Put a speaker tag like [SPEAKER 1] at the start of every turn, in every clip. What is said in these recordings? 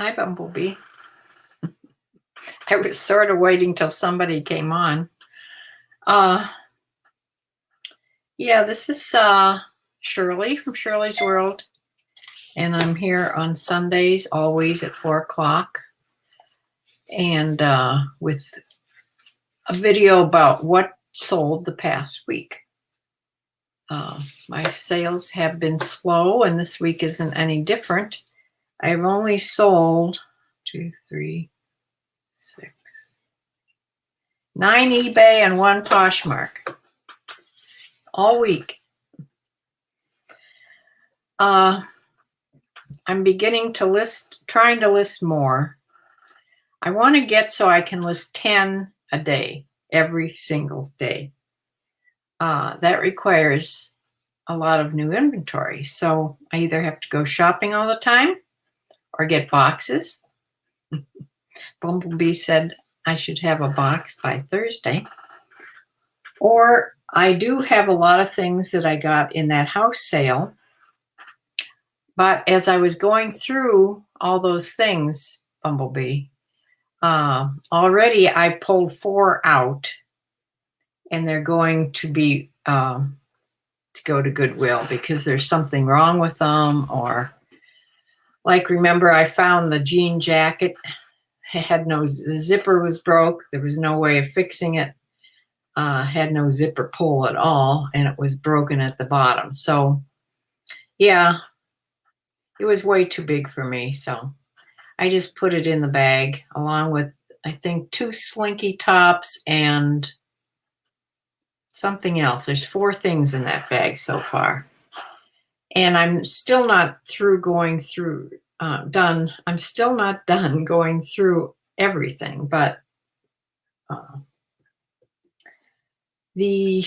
[SPEAKER 1] Hi, Bumblebee. I was sort of waiting till somebody came on. Yeah, this is Shirley from Shirley's World, and I'm here on Sundays, always at 4 o'clock, and with a video about what sold the past week. My sales have been slow, and this week isn't any different. I've only sold 2, 3, 6, 9 eBay and 1 Poshmark all week. I'm beginning to trying to list more. I want to get so I can list 10 a day, every single day. That requires a lot of new inventory. So I either have to go shopping all the time or get boxes. Bumblebee said I should have a box by Thursday. Or I do have a lot of things that I got in that house sale. But as I was going through all those things, Bumblebee, already I pulled 4 out, and they're going to be to go to Goodwill because there's something wrong with them. Or like, remember, I found the jean jacket. It had the zipper was broke. There was no way of fixing it. Had no zipper pull at all, and it was broken at the bottom. So, yeah, it was way too big for me. So I just put it in the bag along with, I think, 2 slinky tops and something else. There's 4 things in that bag so far. And I'm still not done. I'm still not done going through everything, but the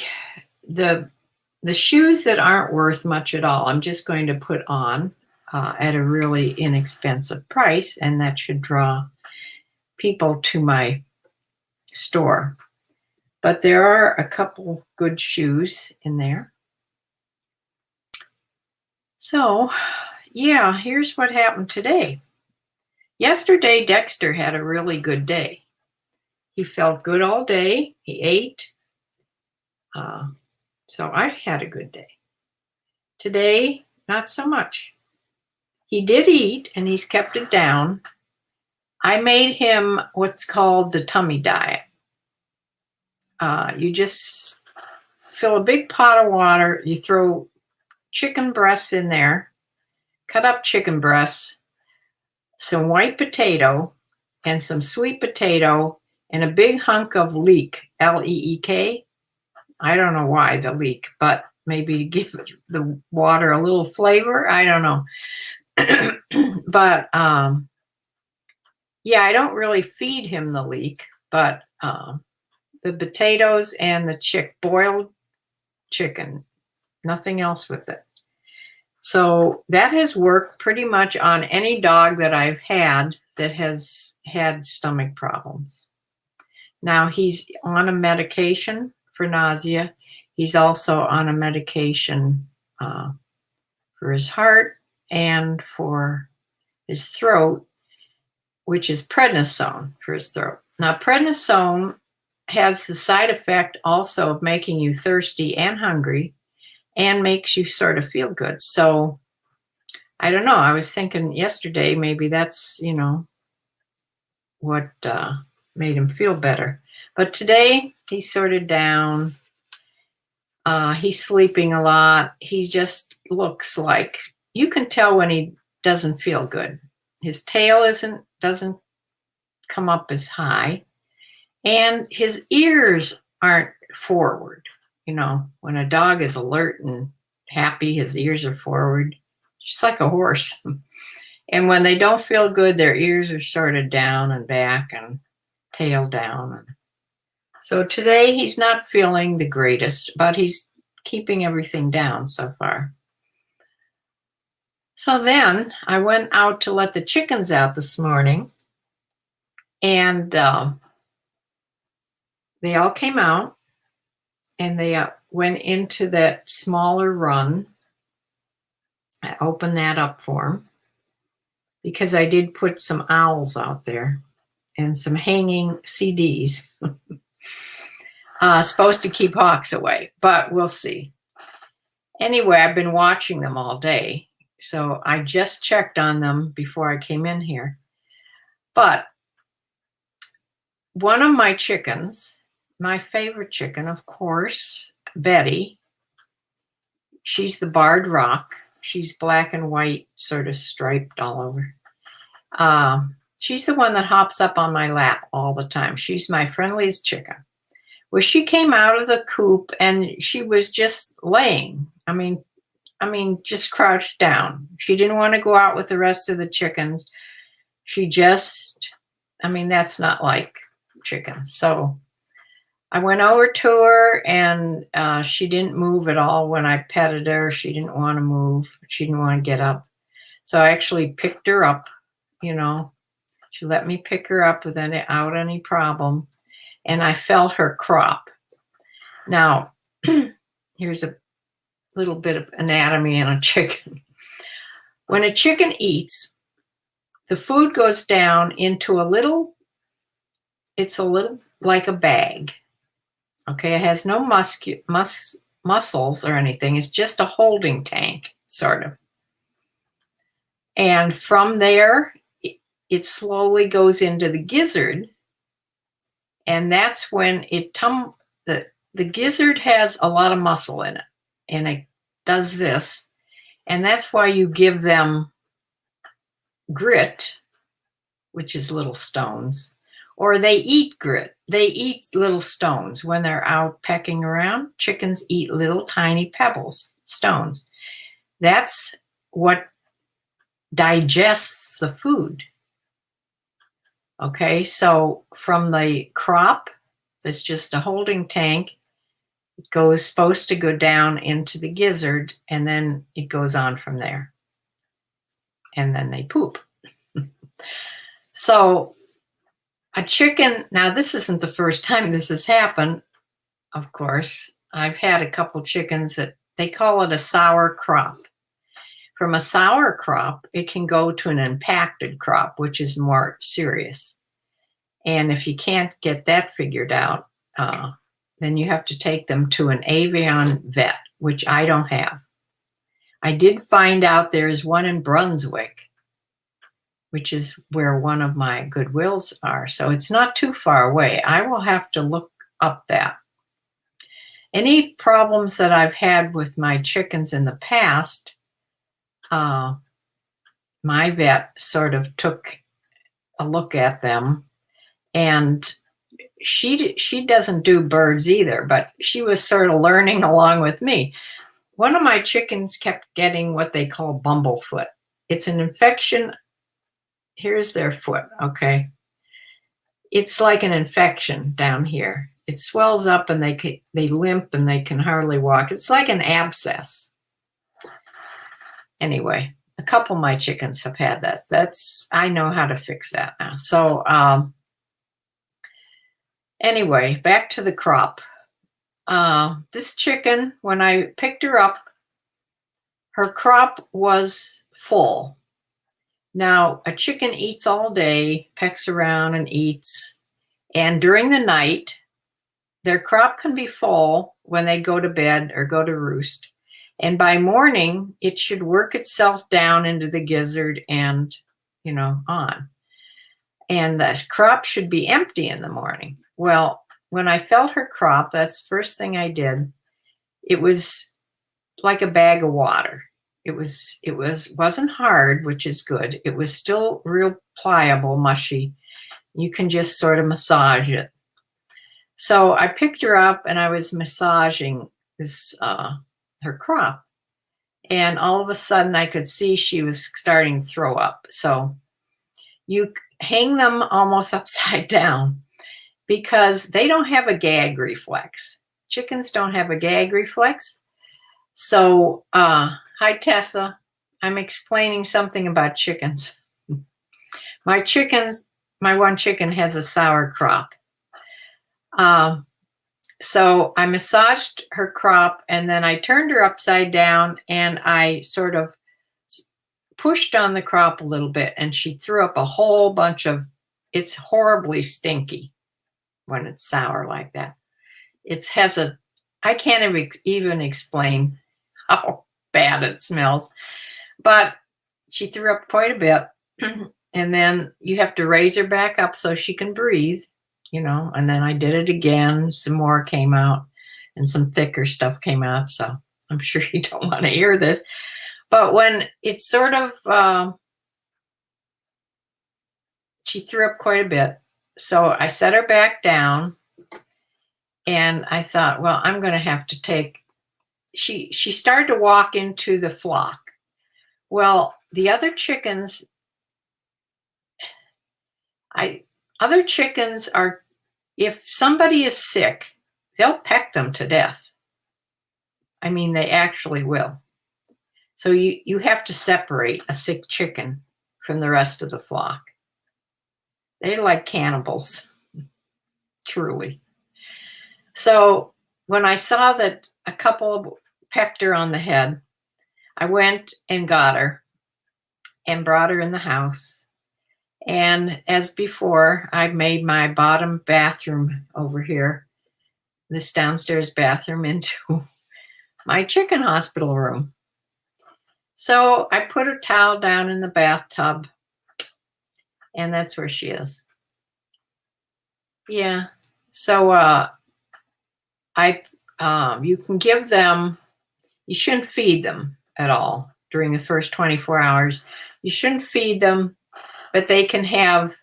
[SPEAKER 1] shoes that aren't worth much at all, I'm just going to put on at a really inexpensive price, and that should draw people to my store. But there are a couple good shoes in there. So, yeah, here's what happened today. Yesterday, Dexter had a really good day. He felt good all day. He ate. So I had a good day. Today, not so much. He did eat, and he's kept it down. I made him what's called the tummy diet. You just fill a big pot of water. You throw chicken breasts in there, cut up chicken breasts, some white potato, and some sweet potato, and a big hunk of leek, L-E-E-K. I don't know why the leek, but maybe to give the water a little flavor. I don't know. But yeah, I don't really feed him the leek, but the potatoes and the boiled chicken, nothing else with it. So that has worked pretty much on any dog that I've had that has had stomach problems. Now he's on a medication for nausea. He's also on a medication for his heart and for his throat, which is prednisone for his throat. Now, prednisone has the side effect also of making you thirsty and hungry and makes you sort of feel good. So I don't know. I was thinking yesterday, maybe that's, what made him feel better. But today he's sort of down. He's sleeping a lot. He just looks like, you can tell when he doesn't feel good. His tail doesn't come up as high, and his ears aren't forward. When a dog is alert and happy, his ears are forward, just like a horse. And when they don't feel good, their ears are sort of down and back and tail down. So today he's not feeling the greatest, but he's keeping everything down so far. So then I went out to let the chickens out this morning, and they all came out, and they went into that smaller run. I opened that up for them. because I did put some owls out there and some hanging CDs. Supposed to keep hawks away, but we'll see. Anyway, I've been watching them all day, so I just checked on them before I came in here. But one of my chickens, my favorite chicken, of course, Betty, she's the barred rock. She's black and white, sort of striped all over. She's the one that hops up on my lap all the time. She's my friendliest chicken. Well, she came out of the coop and she was just laying. I mean, just crouched down. She didn't want to go out with the rest of the chickens. She just, that's not like chickens. So I went over to her and she didn't move at all when I petted her. She didn't want to move. She didn't want to get up. So I actually picked her up, She let me pick her up without any problem. And I felt her crop. Now, here's a little bit of anatomy in a chicken. When a chicken eats, the food goes down into it's a little like a bag. Okay, it has no muscles or anything. It's just a holding tank, sort of. And from there, it slowly goes into the gizzard. And that's when the gizzard has a lot of muscle in it. And it does this. And that's why you give them grit, which is little stones, or they eat grit. They eat little stones when they're out pecking around. Chickens eat little tiny pebbles, stones. That's what digests the food. Okay, so from the crop, that's just a holding tank, it supposed to go down into the gizzard, and then it goes on from there. And then they poop. So a chicken, now this isn't the first time this has happened, of course. I've had a couple chickens that they call it a sour crop. From a sour crop, it can go to an impacted crop, which is more serious. And if you can't get that figured out, then you have to take them to an avian vet, which I don't have. I did find out there is one in Brunswick, which is where one of my Goodwills are. So it's not too far away. I will have to look up that. Any problems that I've had with my chickens in the past, my vet sort of took a look at them, and she doesn't do birds either, but she was sort of learning along with me. One of my chickens kept getting what they call bumblefoot. It's an infection. Here's their foot, okay? It's like an infection down here. It swells up and they limp and they can hardly walk. It's like an abscess. Anyway, a couple of my chickens have had that. I know how to fix that now. So anyway, back to the crop. This chicken, when I picked her up, her crop was full. Now, a chicken eats all day, pecks around and eats. And during the night, their crop can be full when they go to bed or go to roost. And by morning, it should work itself down into the gizzard and, on. And the crop should be empty in the morning. Well, when I felt her crop, that's the first thing I did. It was like a bag of water. It wasn't hard, which is good. It was still real pliable, mushy. You can just sort of massage it. So I picked her up and I was massaging her crop. And all of a sudden I could see she was starting to throw up. So you hang them almost upside down because they don't have a gag reflex. Chickens don't have a gag reflex. So, hi, Tessa. I'm explaining something about chickens. My one chicken has a sour crop. So I massaged her crop and then I turned her upside down and I sort of pushed on the crop a little bit, and she threw up a whole bunch of, it's horribly stinky when it's sour like that. It has a, I can't even explain how bad it smells, but she threw up quite a bit. And then you have to raise her back up so she can breathe, and then I did it again. Some more came out and some thicker stuff came out. So I'm sure you don't want to hear this, but when it's sort of, she threw up quite a bit. So I set her back down and I thought, well, I'm going to have to take, she started to walk into the flock. Well, the other chickens, other chickens are, if somebody is sick, they'll peck them to death. I mean, they actually will. So you have to separate a sick chicken from the rest of the flock. They're like cannibals, truly. So when I saw that a couple pecked her on the head, I went and got her and brought her in the house. And as before, I made my bottom bathroom over here, this downstairs bathroom, into my chicken hospital room. So I put a towel down in the bathtub, and that's where she is. Yeah. So you can give them, you shouldn't feed them at all during the first 24 hours. You shouldn't feed them, but they can have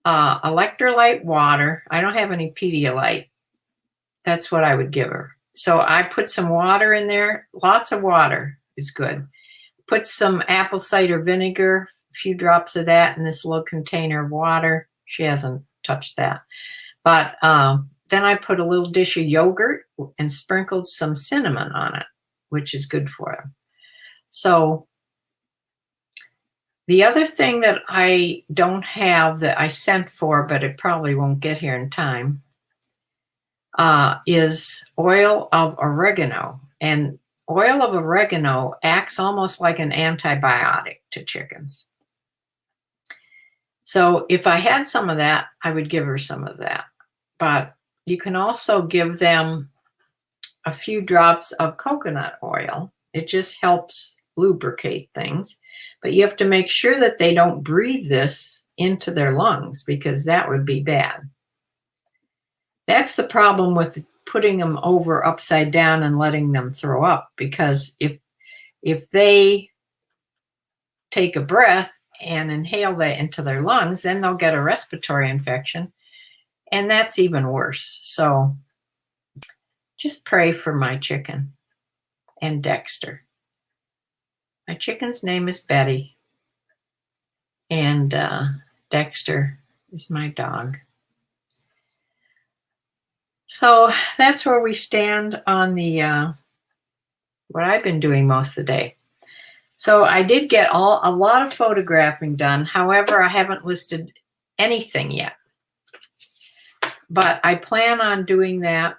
[SPEAKER 1] electrolyte water. I don't have any Pedialyte. That's what I would give her. So I put some water in there. Lots of water is good. Put some apple cider vinegar, a few drops of that in this little container of water. She hasn't touched that. But then I put a little dish of yogurt and sprinkled some cinnamon on it, which is good for them. So the other thing that I don't have that I sent for, but it probably won't get here in time, is oil of oregano. And oil of oregano acts almost like an antibiotic to chickens. So if I had some of that, I would give her some of that. But you can also give them a few drops of coconut oil. It just helps lubricate things. But you have to make sure that they don't breathe this into their lungs, because that would be bad. That's the problem with putting them over upside down and letting them throw up, because if they take a breath and inhale that into their lungs, then they'll get a respiratory infection, and that's even worse. So just pray for my chicken and Dexter. My chicken's name is Betty, and Dexter is my dog. So that's where we stand on the what I've been doing most of the day. So I did get a lot of photographing done. However, I haven't listed anything yet. But I plan on doing that.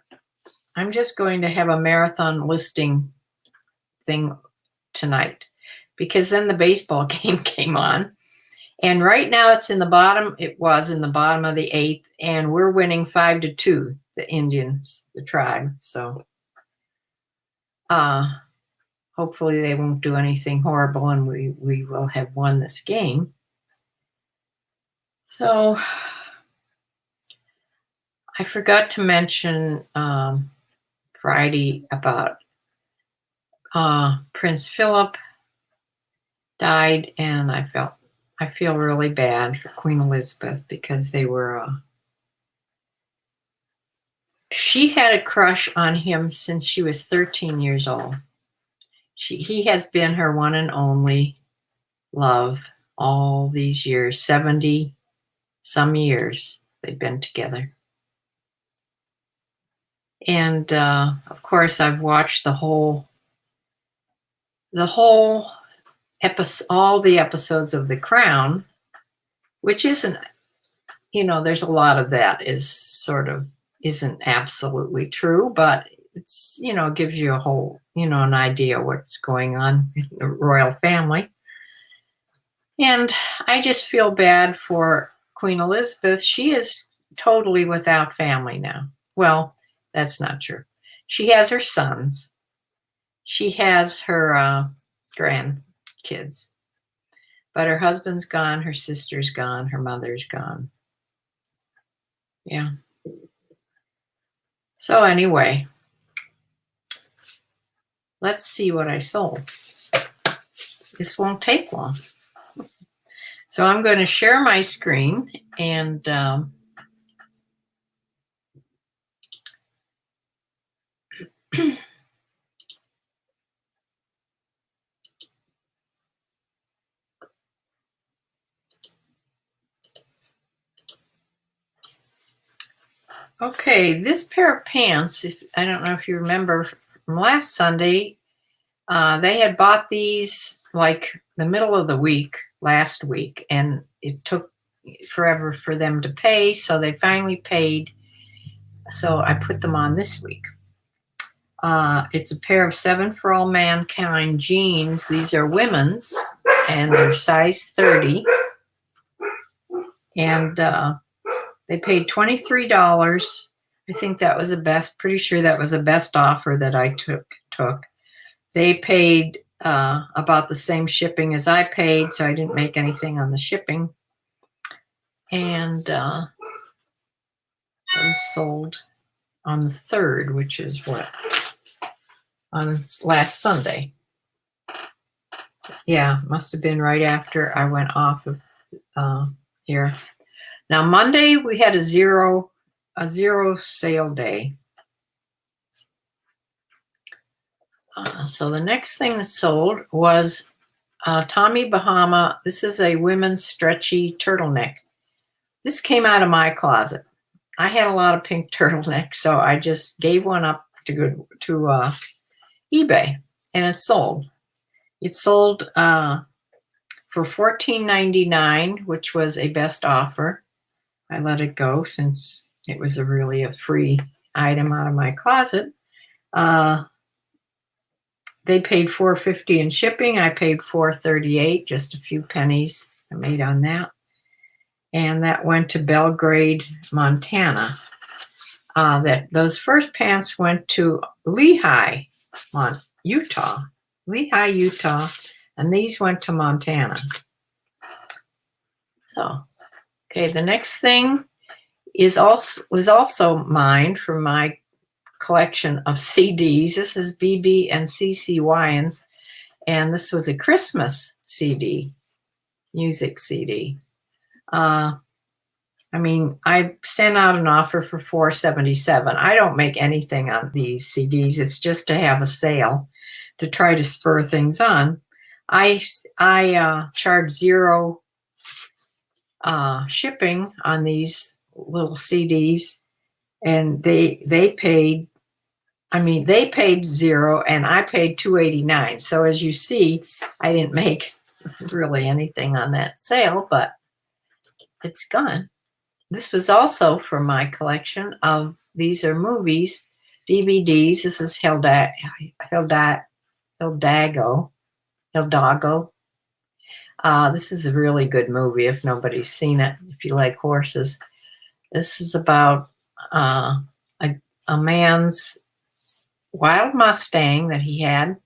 [SPEAKER 1] I'm just going to have a marathon listing thing tonight, because then the baseball game came on. And right now it was in the bottom of the 8th, and we're winning 5-2, the Indians, the tribe. So hopefully they won't do anything horrible, and we will have won this game. So I forgot to mention Friday about Prince Philip died, and I feel really bad for Queen Elizabeth, because they were she had a crush on him since she was 13 years old. He has been her one and only love all these years, 70 some years they've been together. And of course, I've watched all the episodes of The Crown, which isn't, there's a lot of that isn't absolutely true, but it's, gives you a whole, an idea what's going on in the royal family. And I just feel bad for Queen Elizabeth. She is totally without family now. Well, that's not true. She has her sons. She has her grandkids. But her husband's gone, her sister's gone, her mother's gone. Yeah. So anyway, let's see what I sold. This won't take long. So I'm going to share my screen and okay, this pair of pants, I don't know if you remember from last Sunday, they had bought these like the middle of the week, last week, and it took forever for them to pay, so they finally paid. So I put them on this week. It's a pair of 7 for All Mankind jeans. These are women's, and they're size 30. And they paid $23. I think that was the best, pretty sure that was the best offer that I took. They paid about the same shipping as I paid, so I didn't make anything on the shipping. And those sold on the 3rd, which is what? On last Sunday. Yeah, must have been right after I went off of here. Now Monday we had a zero sale day. So the next thing that sold was Tommy Bahama. This is a women's stretchy turtleneck. This came out of my closet. I had a lot of pink turtlenecks, so I just gave one up to eBay, and it sold. It sold for $14.99, which was a best offer. I let it go since it was really a free item out of my closet. They paid $4.50 in shipping. I paid $4.38, just a few pennies I made on that. And that went to Belgrade, Montana. Those first pants went to Lehi, Utah. Lehi, Utah. And these went to Montana. So, okay, the next thing was also mine from my collection of CDs. This is BB and CC Wyans, and this was a Christmas CD, music CD. I mean, I sent out an offer for $4.77. I don't make anything on these CDs. It's just to have a sale to try to spur things on. I charge zero shipping on these little CDs, and they paid. I mean, they paid zero, and I paid $2.89. So as you see, I didn't make really anything on that sale, but it's gone. This was also from my collection of, these are movies, DVDs. This is Hildago. This is a really good movie if nobody's seen it, if you like horses. This is about a man's wild Mustang that he had.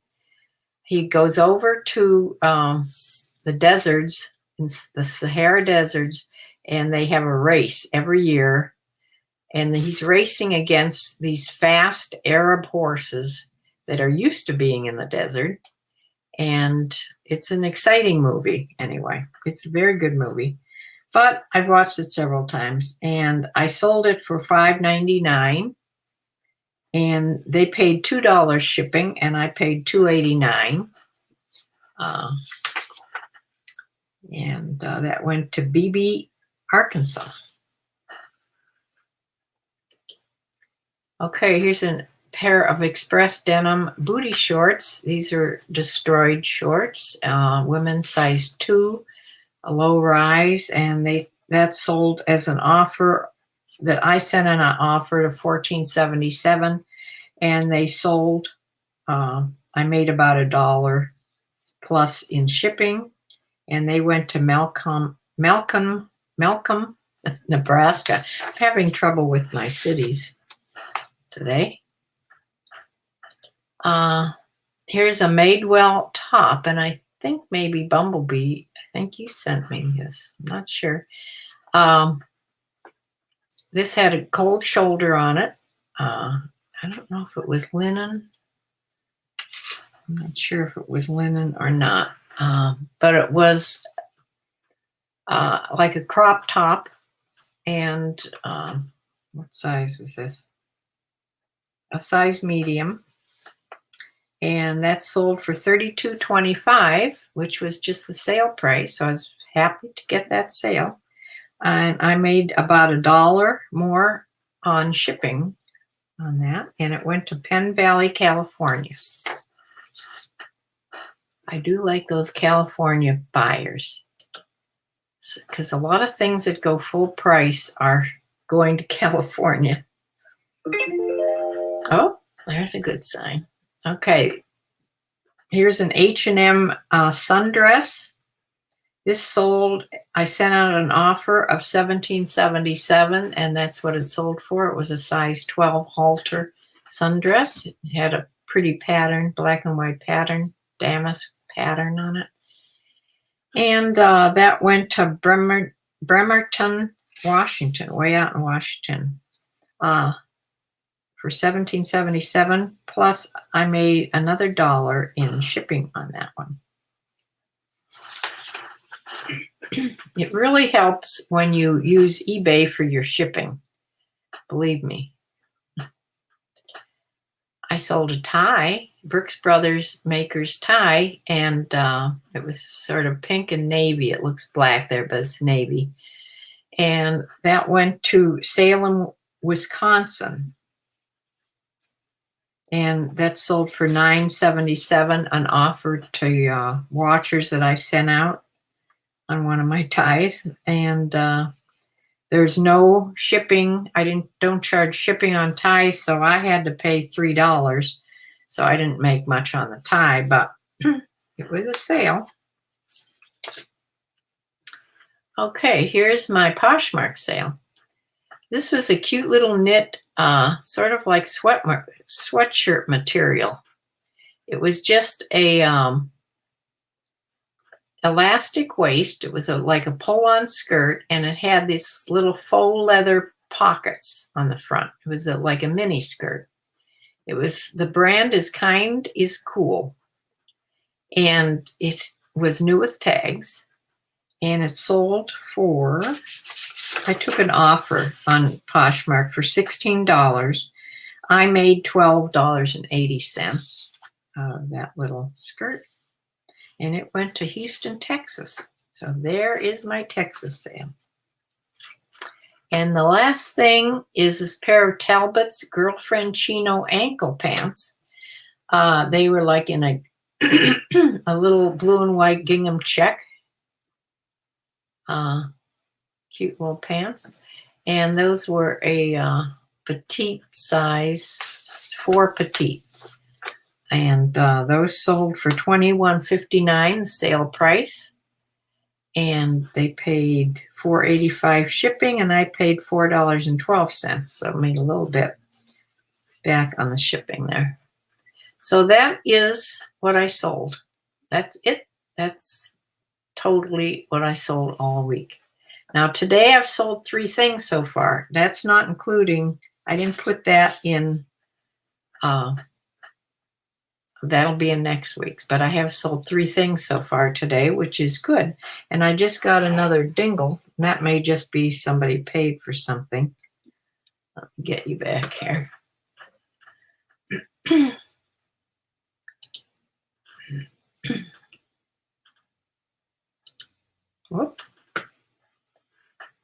[SPEAKER 1] He goes over to the deserts, in the Sahara deserts, and they have a race every year. And he's racing against these fast Arab horses that are used to being in the desert. And it's an exciting movie anyway. It's a very good movie. But I've watched it several times, and I sold it for $5.99. And they paid $2 shipping, and I paid $2.89. And that went to Beebe, Arkansas. Okay, here's a pair of Express Denim booty shorts. These are destroyed shorts, women's size 2, a low rise, and that sold as an offer. That I sent an offer of $14.77, and they sold. I made about $1 plus in shipping, and they went to Malcolm, Nebraska. I'm having trouble with my cities today. Here's a Madewell top, and I think maybe Bumblebee. I think you sent me this. I'm not sure. This had a cold shoulder on it. I don't know if it was linen. I'm not sure if it was linen or not, but it was like a crop top. And what size was this? A size medium. And that sold for $32.25, which was just the sale price. So I was happy to get that sale. And I made about $1 more on shipping on that. And it went to Penn Valley, California. I do like those California buyers, because a lot of things that go full price are going to California. Oh, there's a good sign. Okay, here's an H&M sundress. This sold, I sent out an offer of $17.77, and that's what it sold for. It was a size 12 halter sundress. It had a pretty pattern, black and white pattern, damask pattern on it. And that went to Bremerton, Washington, way out in Washington, for $17.77. Plus, I made another $1 in shipping on that one. It really helps when you use eBay for your shipping. Believe me. I sold a tie, Brooks Brothers Makers tie, and it was sort of pink and navy. It looks black there, but it's navy. And that went to Salem, Wisconsin. And that sold for $9.77, an offer to watchers that I sent out on one of my ties. And there's no shipping. I don't charge shipping on ties, so I had to pay $3. So I didn't make much on the tie, but it was a sale. Okay, here's my Poshmark sale. This was a cute little knit, sort of like sweatshirt material. It was just a elastic waist. It was like a pull-on skirt, and it had these little faux leather pockets on the front. It was like a mini skirt. It was, the brand is Kind is Cool, and it was new with tags, and it sold for, I took an offer on Poshmark for $16. I made $12.80 out of that little skirt. And it went to Houston, Texas. So there is my Texas sale. And the last thing is this pair of Talbots Girlfriend Chino ankle pants. They were like in a a little blue and white gingham check. Cute little pants. And those were a petite size, 4 petite. And those sold for $21.59, sale price. And they paid $4.85 shipping, and I paid $4.12. So I made a little bit back on the shipping there. So that is what I sold. That's it. That's totally what I sold all week. Now today I've sold 3 things so far. That's not including, I didn't put that in, that'll be in next week's, but I have sold 3 things so far today, which is good. And I just got another dingle. That may just be somebody paid for something. Let me get you back here. Whoop.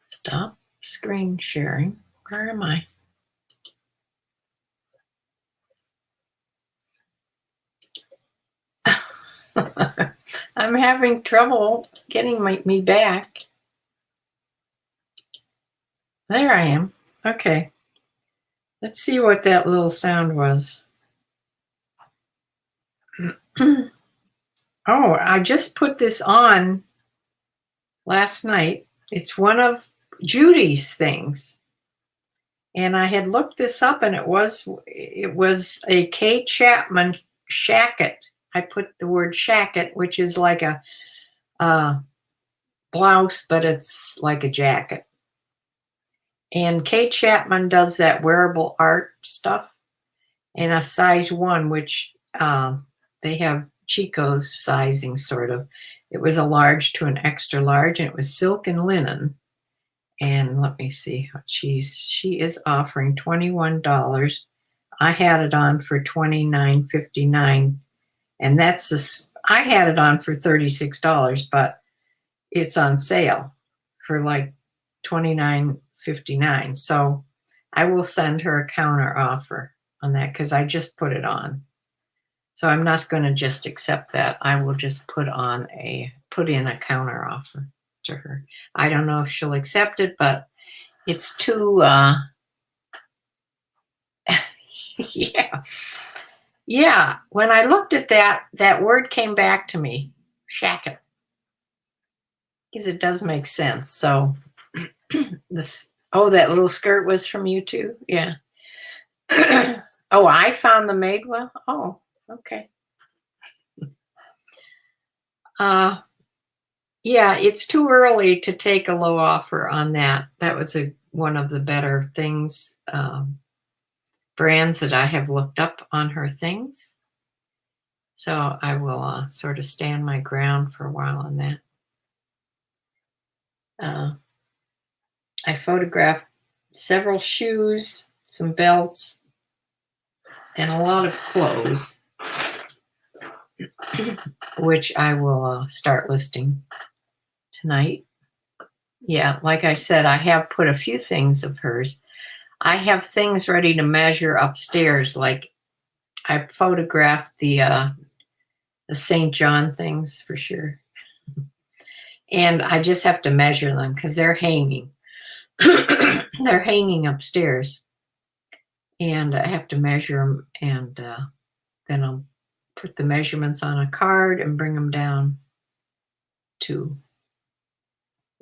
[SPEAKER 1] Stop screen sharing. Where am I? I'm having trouble getting me back. There I am. Okay. Let's see what that little sound was. Oh, I just put this on last night. It's one of Judy's things. And I had looked this up, and it was a K. Chapman shacket. I put the word shacket, which is like a blouse, but it's like a jacket. And Kate Chapman does that wearable art stuff in a size 1, which they have Chico's sizing, sort of. It was a large to an extra large, and it was silk and linen. And let me see, she is offering $21. I had it on for $29.59, and that's I had it on for $36, but it's on sale for like $29.59. So I will send her a counter offer on that, because I just put it on. So I'm not going to just accept that. I will just put in a counter offer to her. I don't know if she'll accept it, but it's too yeah. When I looked at that word came back to me, shacket, because it does make sense. So that little skirt was from you too? Yeah. Oh, I found the Madewell? Oh, okay. Yeah, it's too early to take a low offer on that. That was one of the better things, brands that I have looked up on her things. So I will sort of stand my ground for a while on that. I photographed several shoes, some belts, and a lot of clothes, which I will start listing tonight. Yeah, like I said, I have put a few things of hers. I have things ready to measure upstairs. Like I photographed the St. John things for sure. And I just have to measure them because they're hanging. They're hanging upstairs. And I have to measure them, and then I'll put the measurements on a card and bring them down to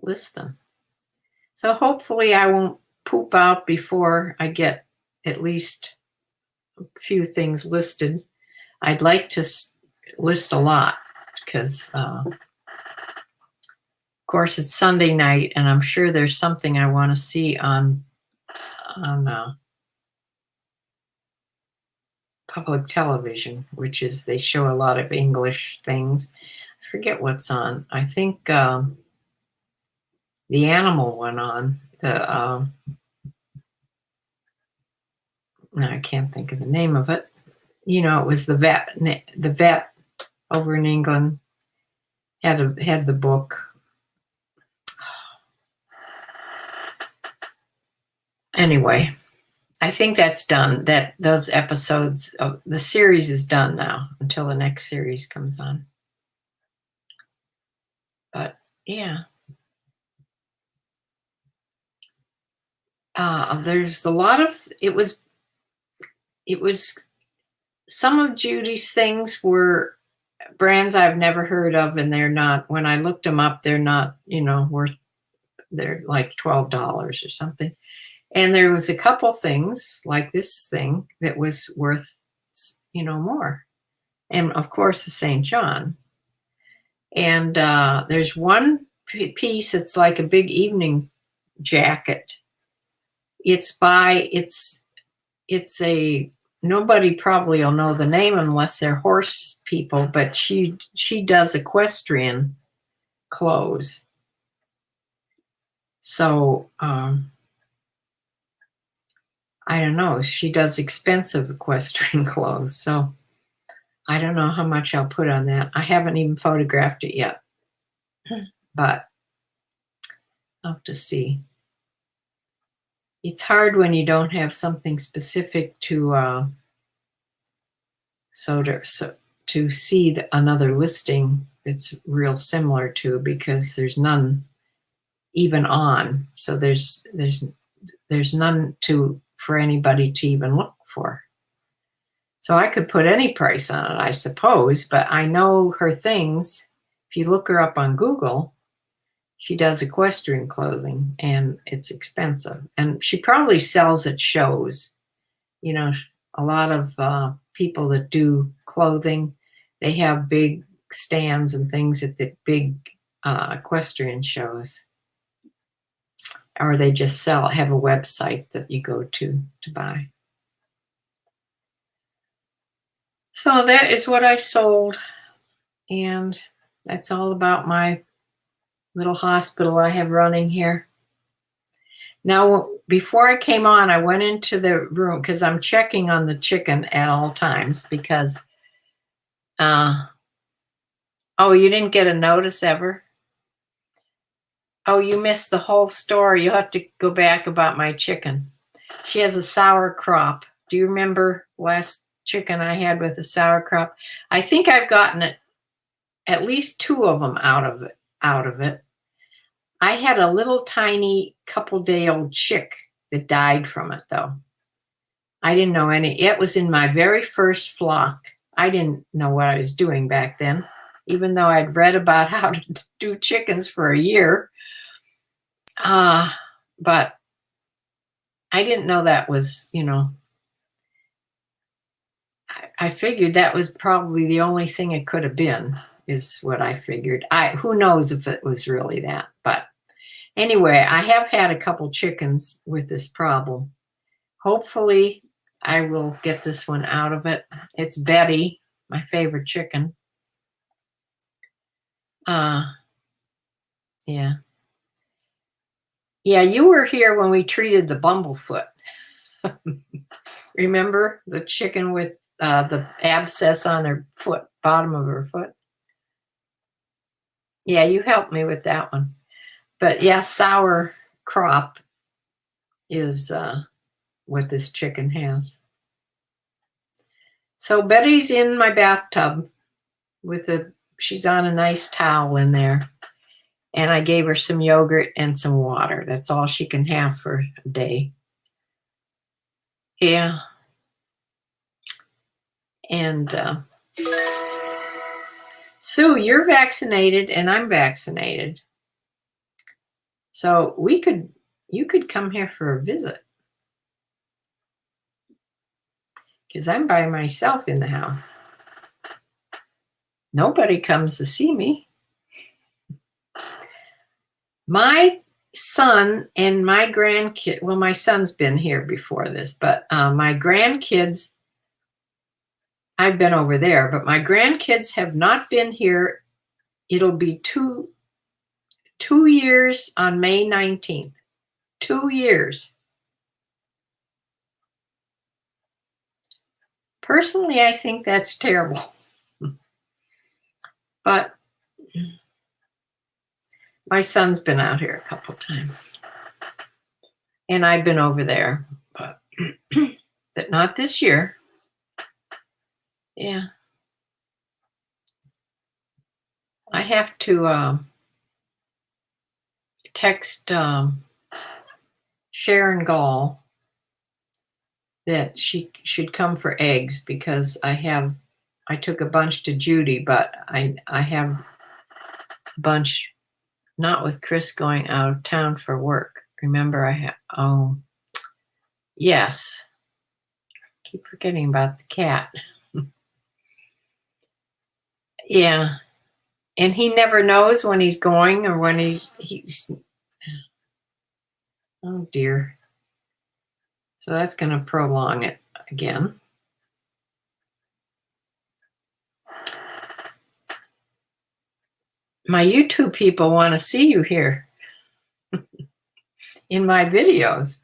[SPEAKER 1] list them. So hopefully I won't poop out before I get at least a few things listed. I'd like to list a lot because, of course, it's Sunday night, and I'm sure there's something I want to see on public television, which is they show a lot of English things. I forget what's on. I think the animal one on. I can't think of the name of it. It was the vet over in England had the book. Anyway, I think that's done. Those episodes of the series is done now until the next series comes on. But yeah, there's a lot of it was some of Judy's things were brands I've never heard of, and they're not. When I looked them up, they're not worth. They're like $12 or something. And there was a couple things like this thing that was worth, more. And of course, the St. John. And there's one piece. It's like a big evening jacket. It's a, nobody probably will know the name unless they're horse people, but she does equestrian clothes. So, I don't know. She does expensive equestrian clothes. So I don't know how much I'll put on that. I haven't even photographed it yet, but I'll have to see. It's hard when you don't have something specific to see another listing that's real similar to, because there's none even on. So there's none for anybody to even look for. So I could put any price on it, I suppose, but I know her things. If you look her up on Google, She does equestrian clothing, and it's expensive. And she probably sells at shows. You know, a lot of people that do clothing, they have big stands and things at the big equestrian shows. Or they just have a website that you go to buy. So that is what I sold. And that's all about my little hospital I have running here. Now, before I came on, I went into the room because I'm checking on the chicken at all times because, oh, you didn't get a notice ever? Oh, you missed the whole story. You'll have to go back about my chicken. She has a sour crop. Do you remember last chicken I had with a sour crop? I think I've gotten it, at least 2 of them out of it. I had a little tiny couple-day-old chick that died from it, though. I didn't know any. It was in my very first flock. I didn't know what I was doing back then, even though I'd read about how to do chickens for a year. But I didn't know that was, I figured that was probably the only thing it could have been, is what I figured. Who knows if it was really that, but anyway, I have had a couple chickens with this problem. Hopefully, I will get this one out of it. It's Betty, my favorite chicken. Yeah. Yeah, you were here when we treated the bumblefoot. Remember the chicken with the abscess on her foot, bottom of her foot? Yeah, you helped me with that one. But yeah, sour crop is what this chicken has. So Betty's in my bathtub she's on a nice towel in there. And I gave her some yogurt and some water. That's all she can have for a day. Yeah. And Sue, you're vaccinated and I'm vaccinated. So you could come here for a visit. Because I'm by myself in the house. Nobody comes to see me. My son and my grandkid, well, my son's been here before this, but my grandkids, I've been over there, but my grandkids have not been here. It'll be two years on May 19th. 2 years. Personally, I think that's terrible. But my son's been out here a couple times. And I've been over there, but not this year. Yeah. I have to text Sharon Gall that she should come for eggs because I took a bunch to Judy, but I have a bunch not with Chris going out of town for work. Remember yes. Keep forgetting about the cat. Yeah. And he never knows when he's going or when he's oh dear. So that's going to prolong it again. My YouTube people want to see you here in my videos.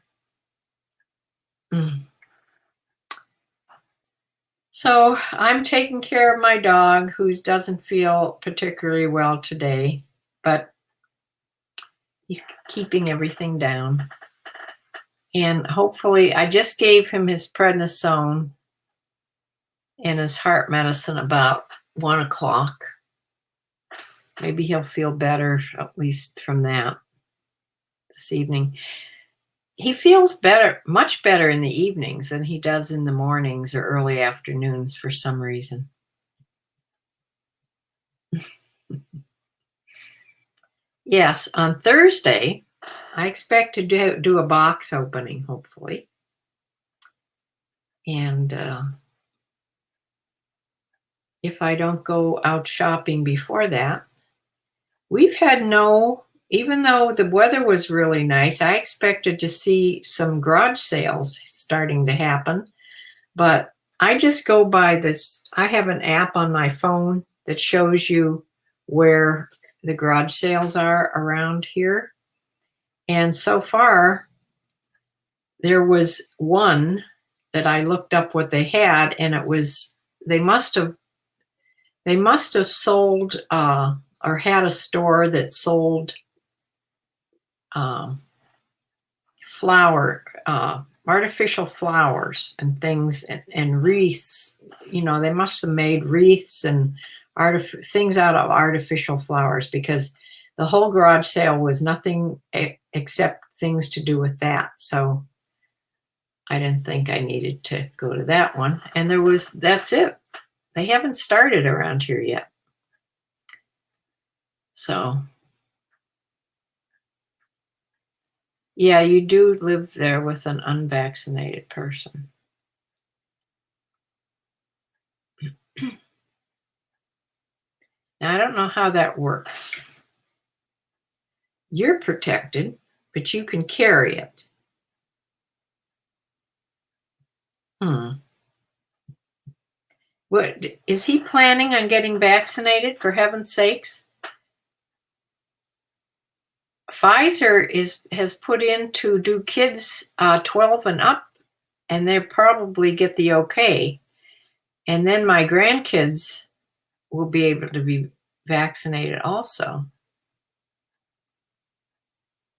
[SPEAKER 1] So I'm taking care of my dog who doesn't feel particularly well today, but he's keeping everything down. And hopefully, I just gave him his prednisone and his heart medicine about 1 o'clock. Maybe he'll feel better, at least from that this evening. He feels better, much better in the evenings than he does in the mornings or early afternoons for some reason. Yes, on Thursday, I expect to do a box opening, hopefully. And if I don't go out shopping before that, we've had even though the weather was really nice, I expected to see some garage sales starting to happen. But I just go by this. I have an app on my phone that shows you where the garage sales are around here. And so far, there was one that I looked up what they had, and it was they must have sold or had a store that sold artificial flowers and things and wreaths. They must have made wreaths and things out of artificial flowers, because the whole garage sale was nothing except things to do with that. So I didn't think I needed to go to that one. And that's it. They haven't started around here yet. So, yeah, you do live there with an unvaccinated person. Now, I don't know how that works. You're protected, but you can carry it. What is he planning on getting vaccinated, for heaven's sakes? Pfizer has put in to do kids 12 and up, and they'll probably get the okay. And then my grandkids will be able to be vaccinated also.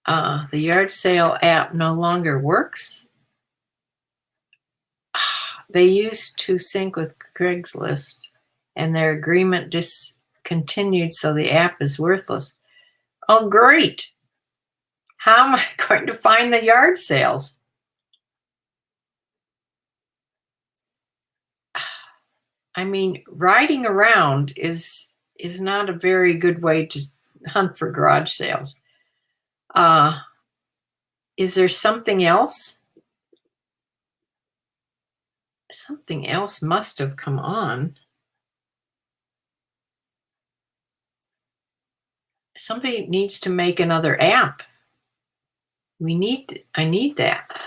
[SPEAKER 1] The yard sale app no longer works. They used to sync with Craigslist, and their agreement discontinued, so the app is worthless. Oh, great. How am I going to find the yard sales? I mean, riding around is not a very good way to hunt for garage sales. Is there something else? Something else must have come on. Somebody needs to make another app. I need that.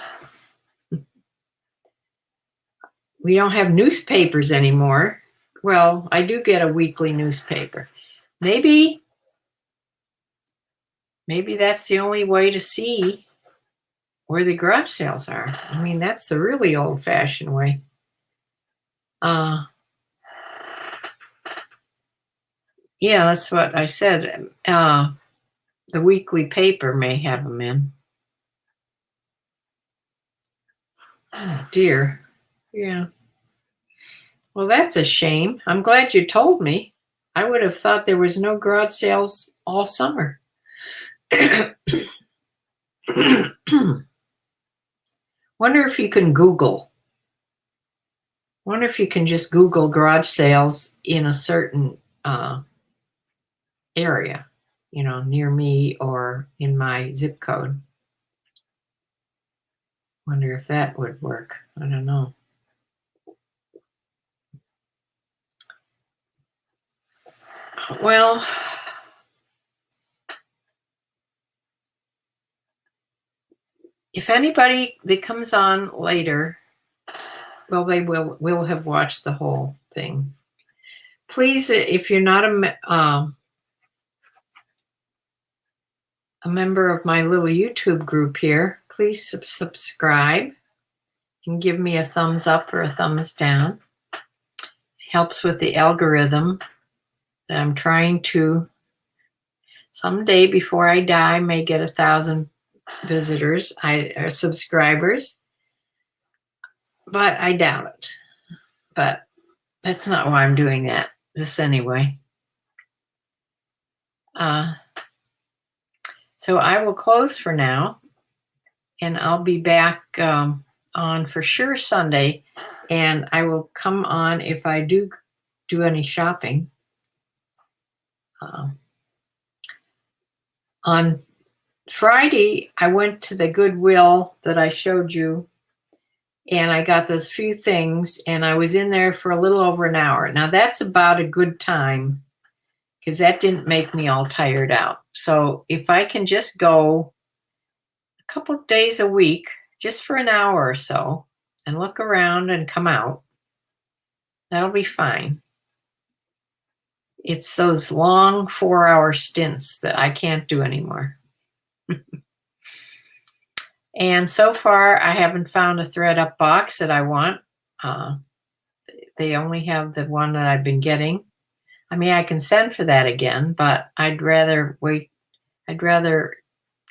[SPEAKER 1] We don't have newspapers anymore. Well, I do get a weekly newspaper. Maybe that's the only way to see where the garage sales are. I mean, that's the really old-fashioned way. Yeah, that's what I said. The weekly paper may have them in. Oh, dear. Yeah. Well, that's a shame. I'm glad you told me. I would have thought there was no garage sales all summer. Wonder if you can Google. Wonder if you can just Google garage sales in a certain area, near me or in my zip code. Wonder if that would work. I don't know. Well, if anybody that comes on later, well, they will have watched the whole thing. Please, if you're not a member of my little YouTube group here, please subscribe and give me a thumbs up or a thumbs down. It helps with the algorithm that I'm trying to someday, before I die, may get 1,000 visitors or subscribers, but I doubt it. But that's not why I'm doing this anyway. So I will close for now, and I'll be back on for sure Sunday, and I will come on if I do any shopping On Friday, I went to the Goodwill that I showed you, and I got those few things, and I was in there for a little over an hour. Now, that's about a good time because that didn't make me all tired out. So if I can just go a couple of days a week, just for an hour or so, and look around and come out, that'll be fine. It's those long 4-hour stints that I can't do anymore. And so far, I haven't found a thread up box that I want. They only have the one that I've been getting. I mean, I can send for that again, but I'd rather wait. I'd rather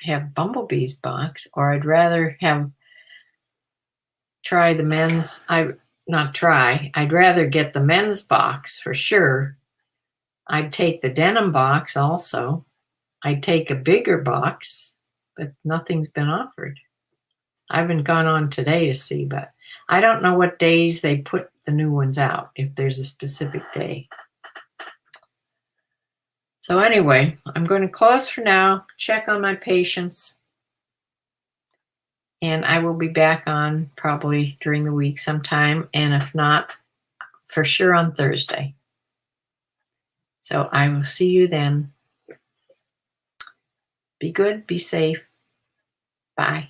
[SPEAKER 1] have Bumblebee's box, or I'd rather try the men's. I'd rather get the men's box for sure. I'd take the denim box also. I'd take a bigger box, but nothing's been offered. I haven't gone on today to see, but I don't know what days they put the new ones out, if there's a specific day. So anyway, I'm going to close for now, check on my patients, and I will be back on probably during the week sometime, and if not, for sure on Thursday. So I will see you then. Be good, be safe. Bye.